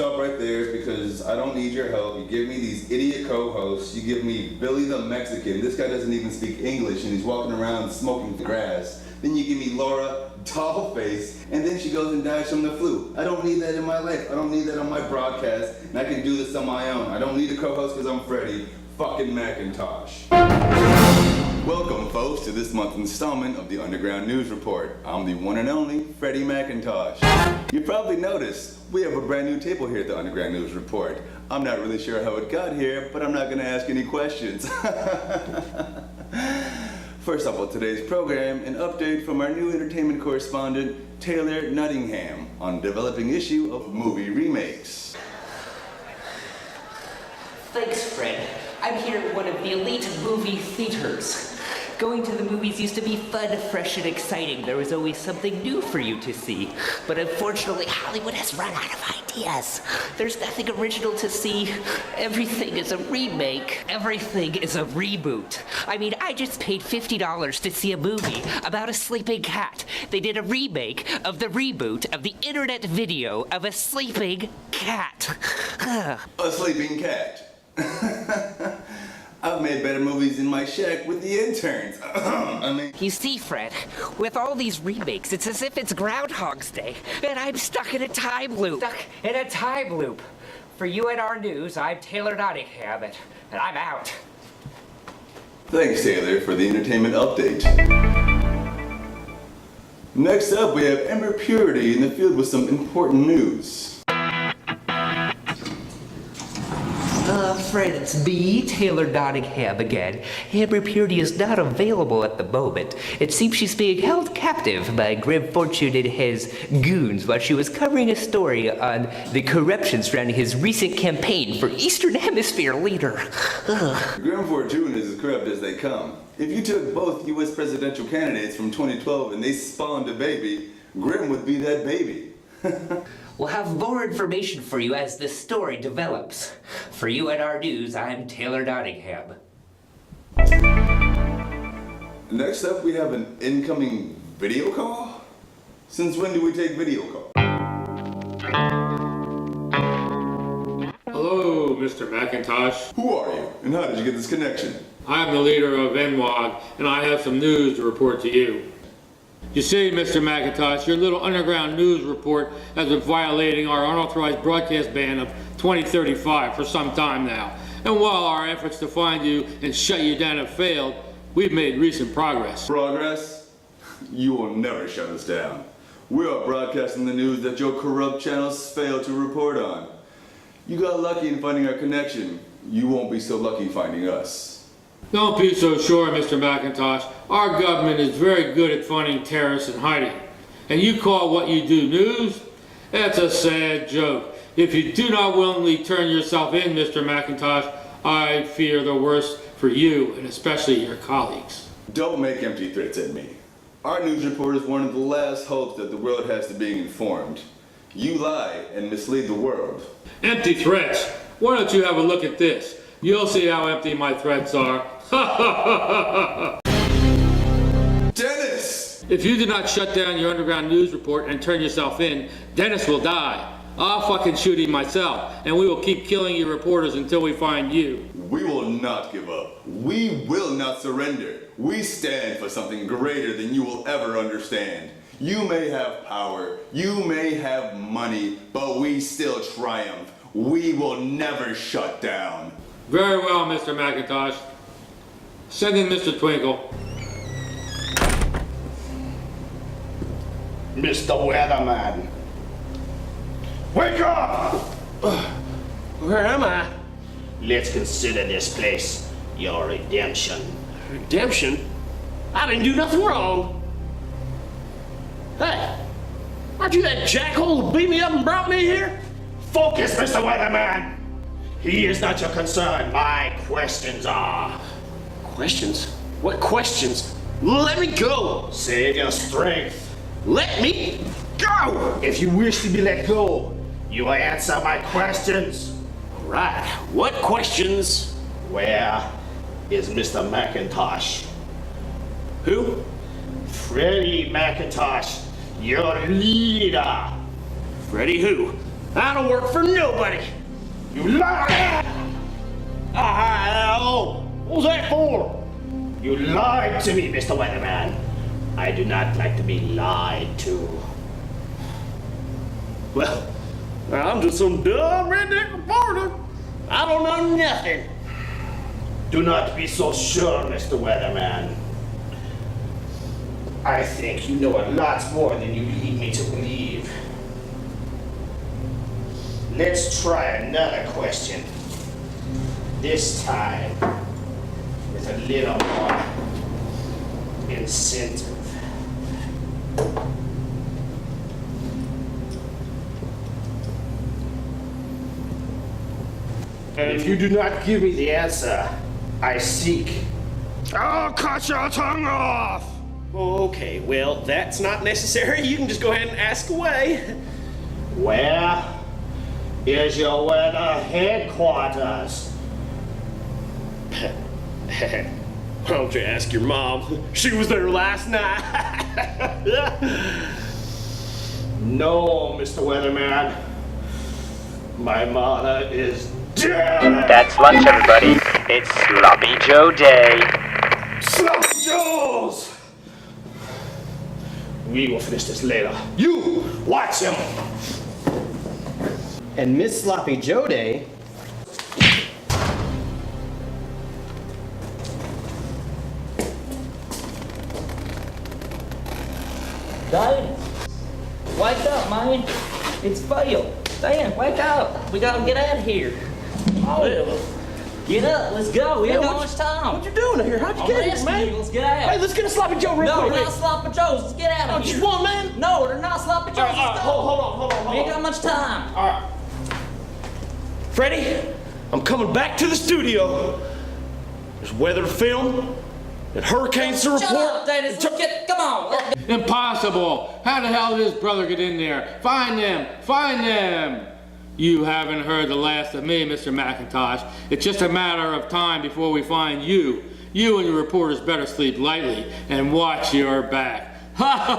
stop right there because I don't need your help. You give me these idiot co-hosts. You give me Billy the Mexican. This guy doesn't even speak English and he's walking around smoking grass. Then you give me Laura Dollface, and then she goes and dies from the flu. I don't need that in my life. I don't need that on my broadcast, and I can do this on my own. I don't need a co-host because I'm Freddie fucking Macintosh. Welcome, folks, to this month's installment of the Underground News Report. I'm the one and only Freddie Macintosh. You probably noticed we have a brand new table here at the Underground News Report. I'm not really sure how it got here, but I'm not going to ask any questions. First up on today's program, an update from our new entertainment correspondent, Taylor Nuttingham, on developing issue of movie remakes. Thanks, Fred. I'm here at one of the elite movie theaters. Going to the movies used to be fun, fresh, and exciting. There was always something new for you to see. But unfortunately, Hollywood has run out of ideas. There's nothing original to see. Everything is a remake. Everything is a reboot. I mean, I just paid $50 to see a movie about a sleeping cat. They did a remake of the reboot of the internet video of a sleeping cat. A sleeping cat. I've made better movies in my shack with the interns. You see, Fred, with all these remakes, it's as if it's Groundhog's Day, and I'm stuck in a time loop. For UNR News, I'm Taylor Nottingham, and I'm out. Thanks, Taylor, for the entertainment update. Next up, we have Ember Purity in the field with some important news. Fred, it's me, Taylor Nottingham again. Amber Purity is not available at the moment. It seems she's being held captive by Grim Fortune and his goons while she was covering a story on the corruption surrounding his recent campaign for Eastern Hemisphere leader. Grim Fortune is as corrupt as they come. If you took both U.S. presidential candidates from 2012 and they spawned a baby, Grim would be that baby. We'll have more information for you as this story develops. For UNR News, I'm Taylor Nottingham. Next up, we have an incoming video call? Since when do we take video call? Hello, Mr. Macintosh. Who are you, and how did you get this connection? I'm the leader of NWOG, and I have some news to report to you. You see, Mr. Macintosh, your little underground news report has been violating our unauthorized broadcast ban of 2035 for some time now. And while our efforts to find you and shut you down have failed, we've made recent progress. Progress? You will never shut us down. We are broadcasting the news that your corrupt channels failed to report on. You got lucky in finding our connection. You won't be so lucky finding us. Don't be so sure, Mr. Macintosh. Our government is very good at finding terrorists in hiding. And you call what you do news? That's a sad joke. If you do not willingly turn yourself in, Mr. Macintosh, I fear the worst for you and especially your colleagues. Don't make empty threats at me. Our news report is one of the last hopes that the world has to being informed. You lie and mislead the world. Empty threats? Why don't you have a look at this? You'll see how empty my threats are. Dennis! If you do not shut down your underground news report and turn yourself in, Dennis will die. I'll fucking shoot him myself, and we will keep killing you reporters until we find you. We will not give up. We will not surrender. We stand for something greater than you will ever understand. You may have power, you may have money, but we still triumph. We will never shut down. Very well, Mr. Macintosh. Send in Mr. Twinkle. Mr. Weatherman. Wake up! Where am I? Let's consider this place your redemption. Redemption? I didn't do nothing wrong. Hey, aren't you that jackhole who beat me up and brought me here? Focus, Mr. Weatherman! He is not your concern. My questions are. Questions? What questions? Let me go! Save your strength. Let me go! If you wish to be let go, you will answer my questions. Right. What questions? Where is Mr. Macintosh? Who? Freddie Macintosh, your leader. Freddie who? I don't work for nobody. You lied! Ow! What was that for? You lied to me, Mr. Weatherman. I do not like to be lied to. Well, I'm just some dumb redneck reporter. I don't know nothing. Do not be so sure, Mr. Weatherman. I think you know a lot more than you lead me to believe. Let's try another question. This time, with a little more incentive. And if you do not give me the answer I seek, I'll cut your tongue off! Okay, well, that's not necessary. You can just go ahead and ask away. where is your weather headquarters? Why don't you ask your mom? She was there last night. No, Mr. Weatherman. My mother is dead. That's lunch, everybody. It's Sloppy Joe Day. Sloppy Joes! We will finish this later. You watch him. And Miss Sloppy Joe Day. Diane, wake up, man. It's failed. Diane, wake up. We gotta get out of here. Oh, get up. Let's go. We ain't got much time. What you doing here? How'd you I'm get here, asking man? you. Let's get out. Hey, let's get a sloppy Joe real No, quick. they're not sloppy joes. Let's get out of Oh, here. just one, man? No, they're not sloppy joes. Let's go. Hold We on. ain't got much time. All right. Freddie, I'm coming back to the studio. There's weather to film and hurricanes to report. Shut up, Dennis. Let's get. Come on. Impossible! How the hell did his brother get in there? Find them! Find them! You haven't heard the last of me, Mr. Macintosh. It's just a matter of time before we find you. You and your reporters better sleep lightly and watch your back. Ha ha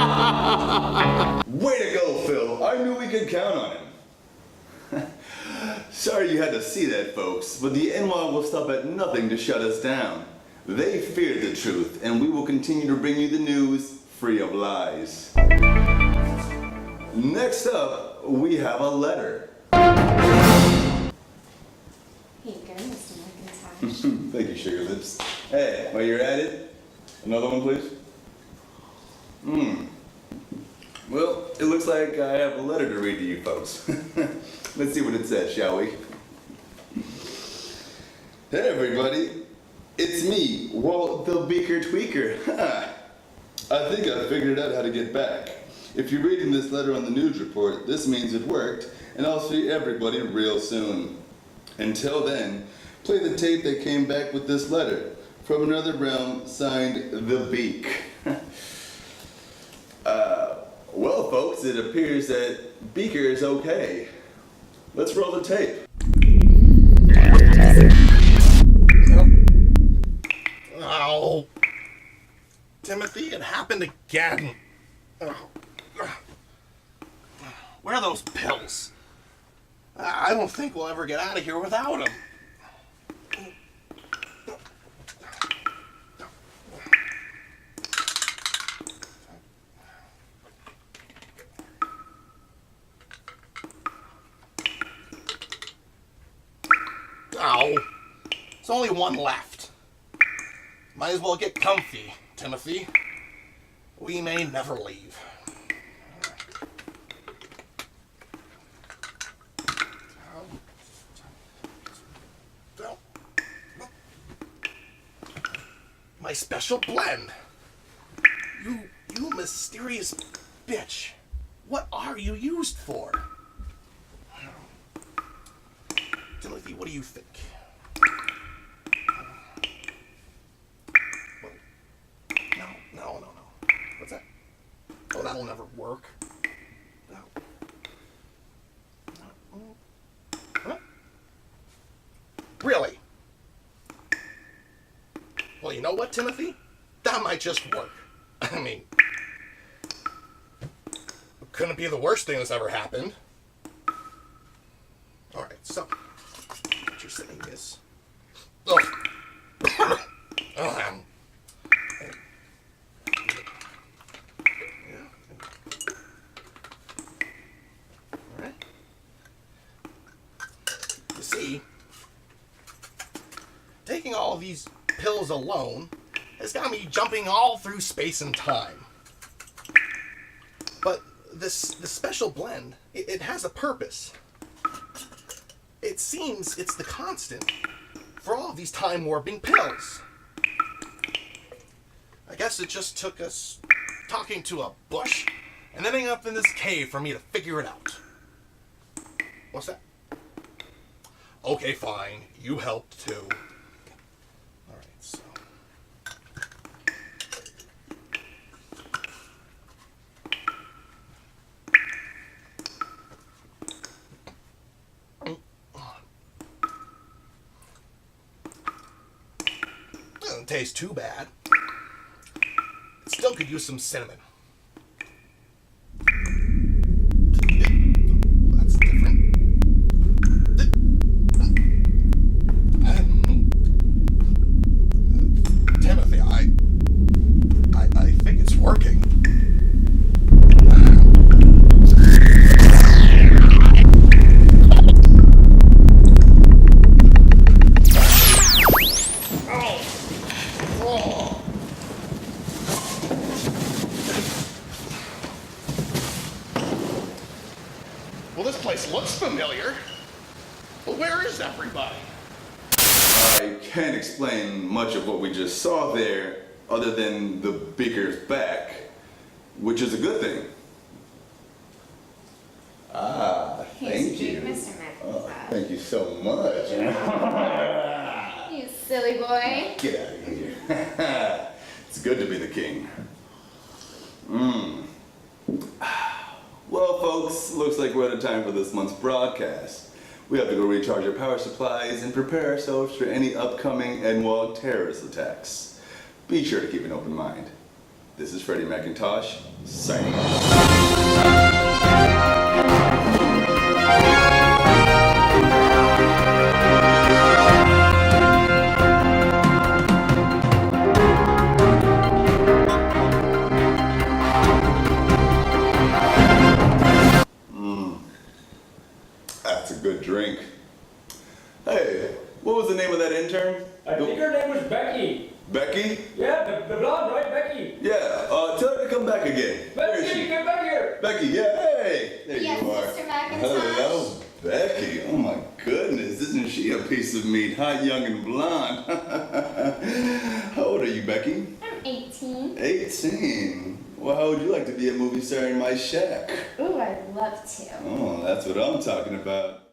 ha! Way to go, Phil. I knew we could count on him. Sorry you had to see that, folks, but the NY will stop at nothing to shut us down. They fear the truth, and we will continue to bring you the news free of lies. Next up, we have a letter. Here you go, Mr. Macintosh. Thank you, Sugar Lips. Hey, while you're at it, another one, please. Well, it looks like I have a letter to read to you folks. Let's see what it says, shall we? Hey, everybody. It's me, Walt the Beaker Tweaker. I think I figured out how to get back. If you're reading this letter on the news report, this means it worked, and I'll see everybody real soon. Until then, play the tape that came back with this letter from another realm, signed The Beak. Well, folks, it appears that Beaker is okay. Let's roll the tape. Oh, Timothy, it happened again. Oh. Where are those pills? I don't think we'll ever get out of here without them. Oh, there's only one left. Might as well get comfy, Timothy. We may never leave. My special blend. You mysterious bitch. What are you used for? Timothy, what do you think? No. What's that? Oh, that'll never work. No. Huh? Really? know what, Timothy? That might just work. I mean, couldn't be the worst thing that's ever happened. Alright, so, what you're saying is... Oh. Alright. You see, taking all these pills alone has got me jumping all through space and time. But this special blend, it has a purpose. It seems it's the constant for all of these time warping pills. I guess it just took us talking to a bush and ending up in this cave for me to figure it out. What's that? Okay, fine. You helped too. Alright, so... Doesn't taste too bad. It still could use some cinnamon. That's different. Timothy, I think it's working. Well, this place looks familiar. But where is everybody? I can't explain much of what we just saw there other than the Beaker's back, which is a good thing. Ah, thank you. Mr. McIntosh. Oh, thank you so much. You silly boy. Get out of here. It's good to be the king. Well, folks, looks like we're out of time for this month's broadcast. We have to go recharge our power supplies and prepare ourselves for any upcoming NWOG terrorist attacks. Be sure to keep an open mind. This is Freddie Macintosh, signing off. That's a good drink. Hey, what was the name of that intern? I think her name was Becky. Becky? Yeah, the blonde, right? Becky. Yeah, tell her to come back again. Where is she? Come back here. Becky, yeah, hey! There Yes, you are. Mr. McIntosh. Hello, Becky. Oh my goodness, isn't she a piece of meat? Hot, young, and blonde. How old are you, Becky? I'm 18. 18. Well, how would you like to be a movie star in my shack? Ooh, I'd love to. Oh, that's what I'm talking about.